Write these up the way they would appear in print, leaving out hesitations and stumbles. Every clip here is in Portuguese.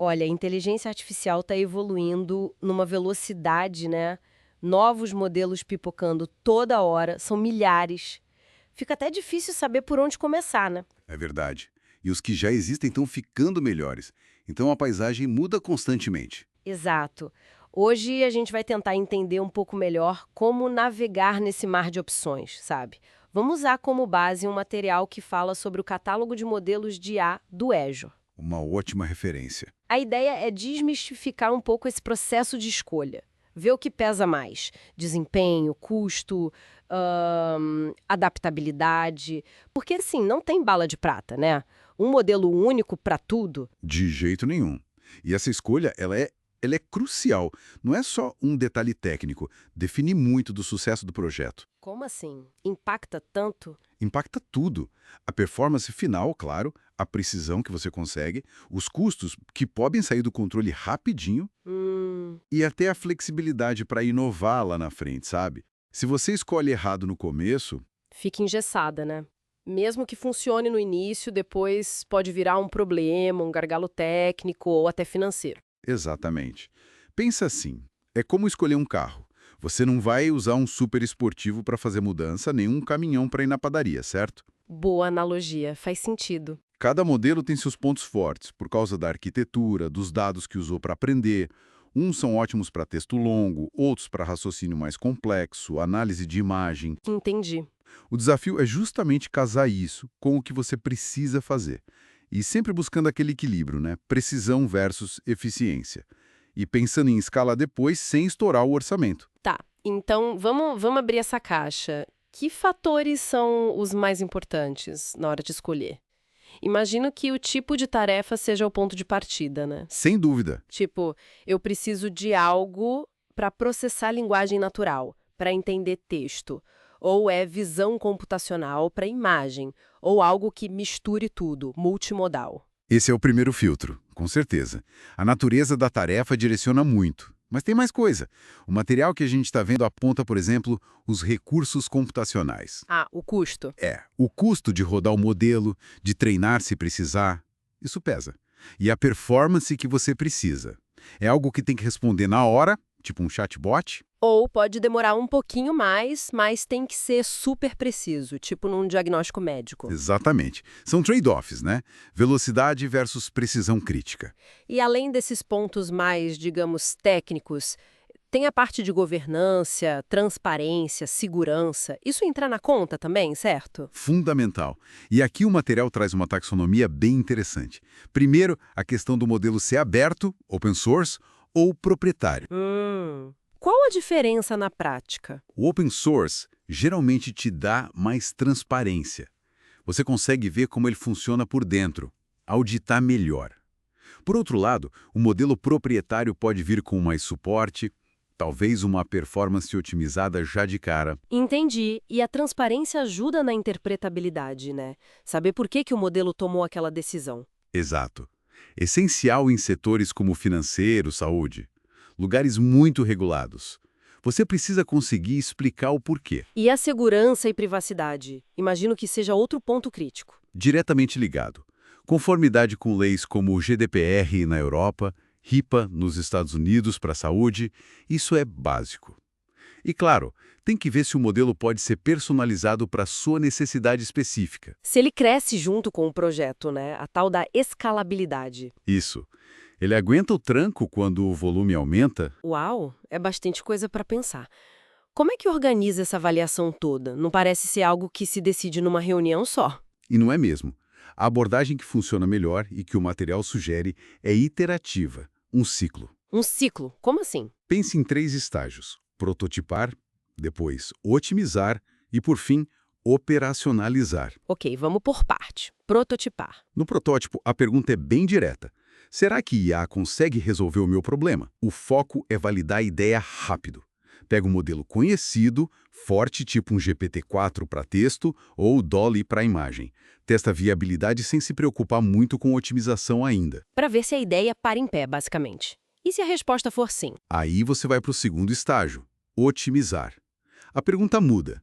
Olha, a inteligência artificial está evoluindo numa velocidade, né? Novos modelos pipocando toda hora, são milhares. Fica até difícil saber por onde começar, né? É verdade. E os que já existem estão ficando melhores. Então a paisagem muda constantemente. Exato. Hoje a gente vai tentar entender um pouco melhor como navegar nesse mar de opções, sabe? Vamos usar como base um material que fala sobre o catálogo de modelos de IA do Azure. Uma ótima referência. A ideia é desmistificar um pouco esse processo de escolha. Ver o que pesa mais: desempenho, custo, adaptabilidade. Porque, assim, não tem bala de prata, né? Um modelo único para tudo. De jeito nenhum. E essa escolha, ela é crucial. Não é só um detalhe técnico. Define muito do sucesso do projeto. Como assim? Impacta tanto? Impacta tudo. A performance final, claro, a precisão que você consegue, os custos que podem sair do controle rapidinho e até a flexibilidade para inovar lá na frente, sabe? Se você escolhe errado no começo, Fica engessada, né? Mesmo que funcione no início, depois pode virar um problema, um gargalo técnico ou até financeiro. exatamente. Pensa assim, é como escolher um carro. Você não vai usar um super esportivo para fazer mudança, nem um caminhão para ir na padaria, certo? Boa analogia, faz sentido. Cada modelo tem seus pontos fortes, por causa da arquitetura, dos dados que usou para aprender. Uns são ótimos para texto longo, outros para raciocínio mais complexo, análise de imagem. Entendi. O desafio é justamente casar isso com o que você precisa fazer. E sempre buscando aquele equilíbrio, né? Precisão versus eficiência. E pensando em escala depois, sem estourar o orçamento. Tá, então vamos abrir essa caixa. Que fatores são os mais importantes na hora de escolher? Imagino que o tipo de tarefa seja o ponto de partida, né? Sem dúvida. Tipo, eu preciso de algo para processar linguagem natural, para entender texto. Ou é visão computacional para imagem, ou algo que misture tudo, multimodal. Esse é o primeiro filtro, com certeza. A natureza da tarefa direciona muito. Mas tem mais coisa. O material que a gente está vendo aponta, por exemplo, os recursos computacionais. Ah, o custo. O custo de rodar o modelo, de treinar se precisar, isso pesa. E a performance que você precisa. É algo que tem que responder na hora, tipo um chatbot? Ou pode demorar um pouquinho mais, mas tem que ser super preciso, tipo num diagnóstico médico. Exatamente. São trade-offs, né? Velocidade versus precisão crítica. E além desses pontos mais, digamos, técnicos, tem a parte de governança, transparência, segurança. Isso entra na conta também, certo? Fundamental. E aqui o material traz uma taxonomia bem interessante. Primeiro, a questão do modelo ser aberto, open source, ou proprietário. Qual a diferença na prática? O open source geralmente te dá mais transparência. Você consegue ver como ele funciona por dentro, auditar melhor. Por outro lado, o modelo proprietário pode vir com mais suporte, talvez uma performance otimizada já de cara. Entendi. E a transparência ajuda na interpretabilidade, né? Saber por que o modelo tomou aquela decisão. Exato. Essencial em setores como financeiro, saúde. Lugares muito regulados. Você precisa conseguir explicar o porquê. E a segurança e privacidade? Imagino que seja outro ponto crítico. Diretamente ligado. Conformidade com leis como o GDPR na Europa, HIPAA nos Estados Unidos para a saúde, isso é básico. E claro, tem que ver se o modelo pode ser personalizado para a sua necessidade específica. Se ele cresce junto com o projeto, né? A tal da escalabilidade. Isso. Ele aguenta o tranco quando o volume aumenta? Uau, é bastante coisa para pensar. Como é que organiza essa avaliação toda? Não parece ser algo que se decide numa reunião só. E não é mesmo. A abordagem que funciona melhor e que o material sugere é iterativa, um ciclo. Um ciclo, como assim? Pense em 3 estágios: prototipar, depois otimizar e, por fim, operacionalizar. Ok, vamos por parte. Prototipar. No protótipo, a pergunta é bem direta. Será que IA consegue resolver o meu problema? O foco é validar a ideia rápido. Pega um modelo conhecido, forte, tipo um GPT-4 para texto ou o DALL-E para imagem. Testa a viabilidade sem se preocupar muito com otimização ainda. Para ver se a ideia para em pé, basicamente. E se a resposta for sim? Aí você vai para o segundo estágio, otimizar. A pergunta muda.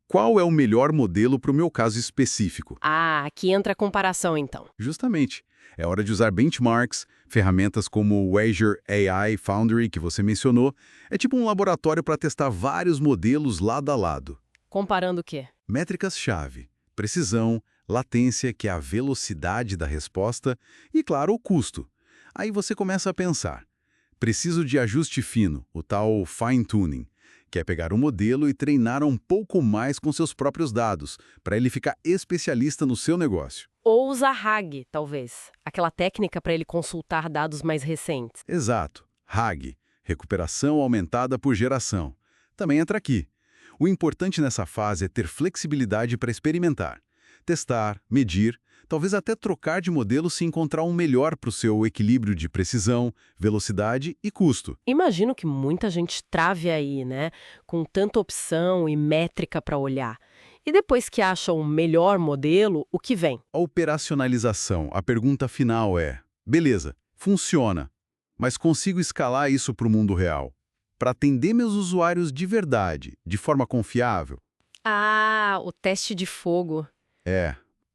qual é o melhor modelo para o meu caso específico. Ah, aqui entra a comparação, então. Justamente. É hora de usar benchmarks, ferramentas como o Azure AI Foundry, que você mencionou. É tipo um laboratório para testar vários modelos lado a lado. Comparando o quê? Métricas-chave, precisão, latência, que é a velocidade da resposta, e, claro, o custo. Aí você começa a pensar. Preciso de ajuste fino, o tal fine-tuning, que é pegar um modelo e treinar um pouco mais com seus próprios dados, para ele ficar especialista no seu negócio. Ou usar RAG, talvez. Aquela técnica para ele consultar dados mais recentes. Exato. RAG, recuperação aumentada por geração. Também entra aqui. O importante nessa fase é ter flexibilidade para experimentar, testar, medir, talvez até trocar de modelo se encontrar um melhor para o seu equilíbrio de precisão, velocidade e custo. Imagino que muita gente trave aí, né? Com tanta opção e métrica para olhar. E depois que acha o melhor modelo, o que vem? A operacionalização, a pergunta final é: beleza, funciona, mas consigo escalar isso para o mundo real? Para atender meus usuários de verdade, de forma confiável? Ah, o teste de fogo.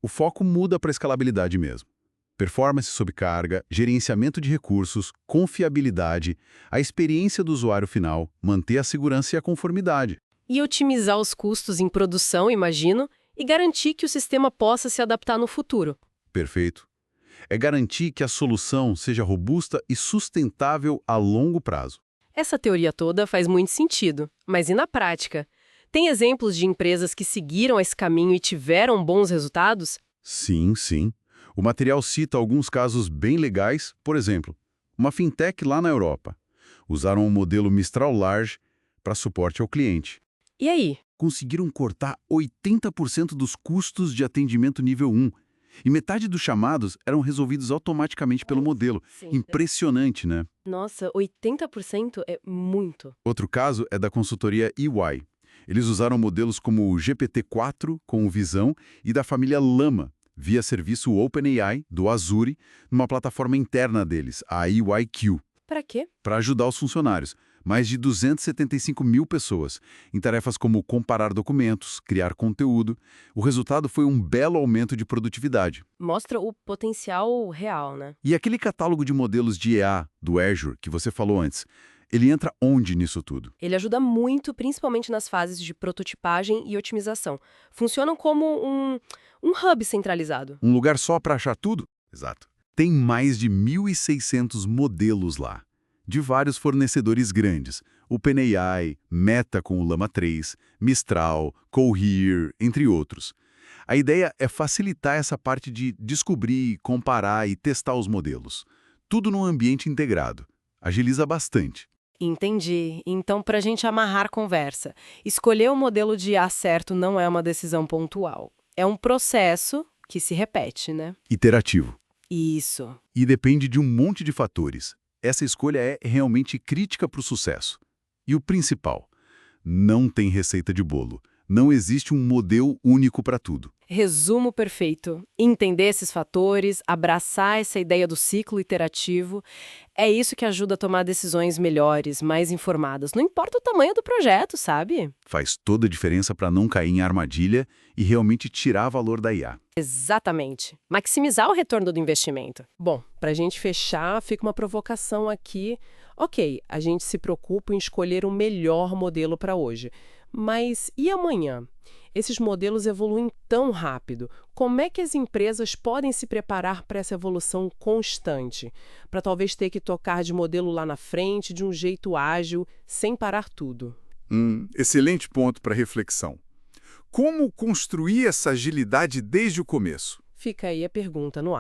O foco muda para escalabilidade mesmo. Performance sob carga, gerenciamento de recursos, confiabilidade, a experiência do usuário final, manter a segurança e a conformidade. E otimizar os custos em produção, imagino, e garantir que o sistema possa se adaptar no futuro. Perfeito. É garantir que a solução seja robusta e sustentável a longo prazo. Essa teoria toda faz muito sentido, mas e na prática? Tem exemplos de empresas que seguiram esse caminho e tiveram bons resultados? Sim, sim. O material cita alguns casos bem legais, por exemplo, uma fintech lá na Europa. Usaram um modelo Mistral Large para suporte ao cliente. E aí? Conseguiram cortar 80% dos custos de atendimento nível 1. E metade dos chamados eram resolvidos automaticamente pelo modelo. Sim. Impressionante, né? Nossa, 80% é muito. Outro caso é da consultoria EY. Eles usaram modelos como o GPT-4 com o Visão e da família Llama, via serviço OpenAI do Azure, numa plataforma interna deles, a EYQ, Para quê? para ajudar os funcionários. Mais de 275 mil pessoas, em tarefas como comparar documentos, criar conteúdo. O resultado foi um belo aumento de produtividade. Mostra o potencial real, né? E aquele catálogo de modelos de IA do Azure que você falou antes, ele entra onde nisso tudo? Ele ajuda muito, principalmente nas fases de prototipagem e otimização. Funcionam como um hub centralizado. Um lugar só para achar tudo? Exato. Tem mais de 1.600 modelos lá, de vários fornecedores grandes. OpenAI, Meta com o Llama 3, Mistral, Cohere, entre outros. A ideia é facilitar essa parte de descobrir, comparar e testar os modelos. Tudo num ambiente integrado. Agiliza bastante. Entendi. Então, para a gente amarrar conversa, escolher o modelo de IA certo não é uma decisão pontual. É um processo que se repete, né? Iterativo. Isso. E depende de um monte de fatores. Essa escolha é realmente crítica para o sucesso. E o principal, não tem receita de bolo. Não existe um modelo único para tudo. Resumo perfeito. Entender esses fatores, abraçar essa ideia do ciclo iterativo, é isso que ajuda a tomar decisões melhores, mais informadas. Não importa o tamanho do projeto, sabe? Faz toda a diferença para não cair em armadilha e realmente tirar valor da IA. Exatamente. Maximizar o retorno do investimento. Bom, para a gente fechar, fica uma provocação aqui. Ok, a gente se preocupa em escolher o melhor modelo para hoje. Mas e amanhã? Esses modelos evoluem tão rápido. Como é que as empresas podem se preparar para essa evolução constante? Para talvez ter que tocar de modelo lá na frente, de um jeito ágil, sem parar tudo. Excelente ponto para reflexão. Como construir essa agilidade desde o começo? Fica aí a pergunta no ar.